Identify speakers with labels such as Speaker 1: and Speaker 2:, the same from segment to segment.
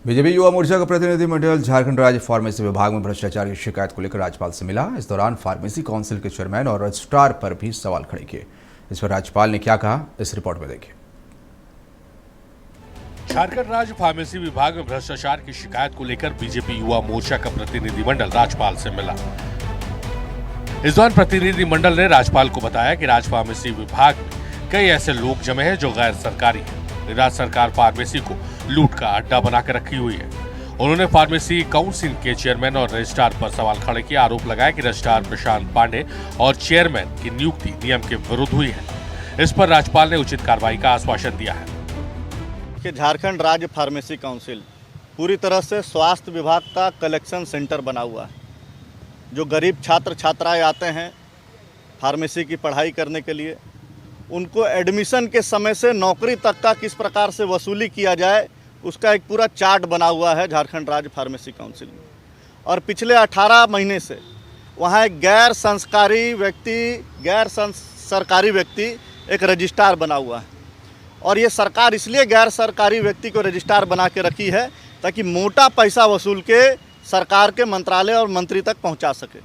Speaker 1: BJP Yuva Morcha का प्रतिनिधिमंडल झारखंड राज्य फार्मेसी विभाग में भ्रष्टाचार की शिकायत को लेकर राज्यपाल से मिला। इस दौरान फार्मेसी काउंसिल के चेयरमैन और रजिस्ट्रार पर भी सवाल खड़े किए। इस पर राज्यपाल ने क्या कहा, इस रिपोर्ट में देखिए।
Speaker 2: झारखंड राज्य फार्मेसी विभाग में भ्रष्टाचार की शिकायत को लेकर बीजेपी युवा मोर्चा का प्रतिनिधिमंडल राज्यपाल से मिला। इस दौरान प्रतिनिधिमंडल ने राज्यपाल को बताया कि राज्य फार्मेसी विभाग में कई ऐसे लोग जमे हैं जो गैर सरकारी हैं। राज्य सरकार फार्मेसी को लूट का अड्डा बनाकर रखी हुई है। उन्होंने फार्मेसी काउंसिल के चेयरमैन और रजिस्ट्रार पर सवाल खड़े किए। आरोप लगाया कि रजिस्ट्रार प्रशांत पांडे और चेयरमैन की नियुक्ति नियम के विरुद्ध हुई है। इस पर राज्यपाल ने उचित कार्रवाई का आश्वासन दिया है
Speaker 3: कि झारखंड राज्य फार्मेसी काउंसिल पूरी तरह से स्वास्थ्य विभाग का कलेक्शन सेंटर बना हुआ है। जो गरीब छात्र छात्राएं आते हैं फार्मेसी की पढ़ाई करने के लिए, उनको एडमिशन के समय से नौकरी तक का किस प्रकार से वसूली किया जाए, उसका एक पूरा चार्ट बना हुआ है झारखंड राज्य फार्मेसी काउंसिल में। और पिछले 18 महीने से वहाँ एक गैर सरकारी व्यक्ति एक रजिस्ट्रार बना हुआ है। और ये सरकार इसलिए गैर सरकारी व्यक्ति को रजिस्ट्रार बना के रखी है ताकि मोटा पैसा वसूल के सरकार के मंत्रालय और मंत्री तक पहुंचा सके।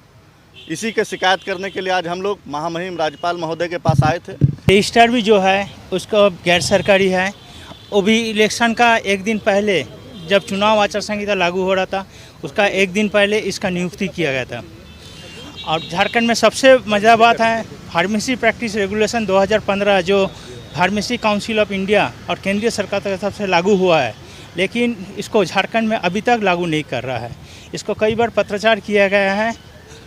Speaker 3: इसी के शिकायत करने के लिए आज हम लोग महामहिम राज्यपाल महोदय के पास आए थे।
Speaker 4: रजिस्ट्रार भी जो है उसका गैर सरकारी है। वो भी इलेक्शन का एक दिन पहले, जब चुनाव आचार संहिता लागू हो रहा था, उसका एक दिन पहले इसका नियुक्ति किया गया था। और झारखंड में सबसे मज़ेदार बात है, फार्मेसी प्रैक्टिस रेगुलेशन 2015 जो फार्मेसी काउंसिल ऑफ इंडिया और केंद्रीय सरकार की तरफ से लागू हुआ है, लेकिन इसको झारखंड में अभी तक लागू नहीं कर रहा है। इसको कई बार पत्राचार किया गया है,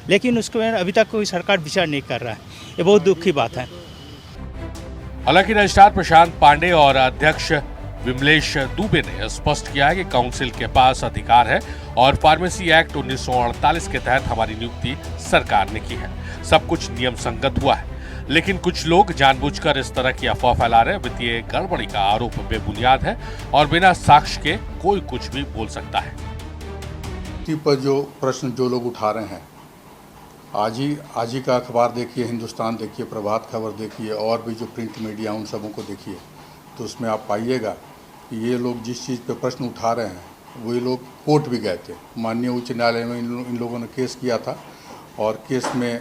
Speaker 4: लेकिन उसको अभी तक कोई सरकार विचार नहीं कर रहा है। ये बहुत दुख की बात है।
Speaker 2: हालांकि रजिस्ट्रार प्रशांत पांडे और अध्यक्ष विमलेश दुबे ने स्पष्ट किया है कि काउंसिल के पास अधिकार है और फार्मेसी एक्ट 1948 के तहत हमारी नियुक्ति सरकार ने की है। सब कुछ नियम संगत हुआ है, लेकिन कुछ लोग जानबूझकर इस तरह की अफवाह फैला रहे हैं। वित्तीय गड़बड़ी का आरोप बेबुनियाद है और बिना साक्ष्य के कोई कुछ भी बोल सकता है।
Speaker 5: पर जो प्रश्न जो लोग उठा रहे हैं, आज ही का अखबार देखिए, हिंदुस्तान देखिए, प्रभात खबर देखिए, और भी जो प्रिंट मीडिया उन सबों को देखिए, तो उसमें आप पाइएगा कि ये लोग जिस चीज़ पे प्रश्न उठा रहे हैं वही लोग कोर्ट भी गए थे। माननीय उच्च न्यायालय में इन लोगों ने केस किया था और केस में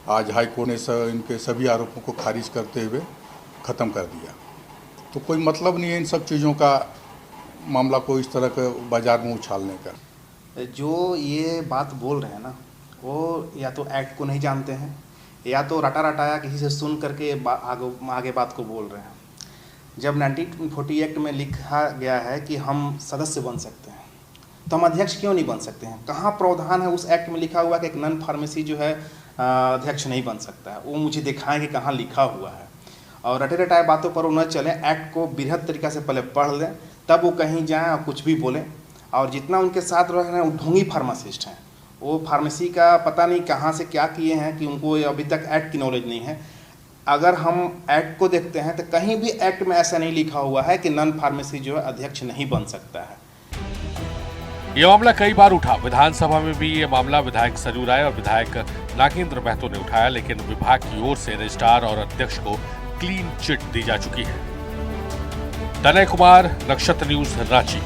Speaker 5: आज हाई कोर्ट ने इनके सभी आरोपों को खारिज करते हुए ख़त्म कर दिया। तो कोई मतलब नहीं है इन सब चीज़ों का, मामला को इस तरह के बाजार में उछालने का।
Speaker 6: जो ये बात बोल रहे हैं ना, वो या तो एक्ट को नहीं जानते हैं या तो रटाया किसी से सुन करके आगे बात को बोल रहे हैं। जब 1940 एक्ट में लिखा गया है कि हम सदस्य बन सकते हैं, तो हम अध्यक्ष क्यों नहीं बन सकते हैं? कहाँ प्रावधान है उस एक्ट में लिखा हुआ कि एक नॉन फार्मेसी जो है अध्यक्ष नहीं बन सकता है? वो मुझे दिखाएं कि कहाँ लिखा हुआ है। और रटाए बातों पर वो न चलें, एक्ट को बृहद तरीक़ा से पहले पढ़ लें, तब वो कहीं जाएँ और कुछ भी बोलें। और जितना उनके साथ रह रहे हैं वो ढोंगी फार्मासिस्ट हैं। वो फार्मेसी का पता नहीं कहाँ से क्या किए हैं कि उनको अभी तक एक्ट की नॉलेज नहीं है। अगर हम एक्ट को देखते हैं तो कहीं भी एक्ट में ऐसा नहीं लिखा हुआ है कि नॉन फार्मेसी जो है अध्यक्ष नहीं बन सकता है।
Speaker 2: ये मामला कई बार उठा। विधानसभा में भी ये मामला विधायक सरयू राय और विधायक नागेंद्र महतो ने उठाया, लेकिन विभाग की ओर से रजिस्ट्रार और अध्यक्ष को क्लीन चिट दी जा चुकी है। तनय कुमार, नक्षत्र न्यूज, रांची।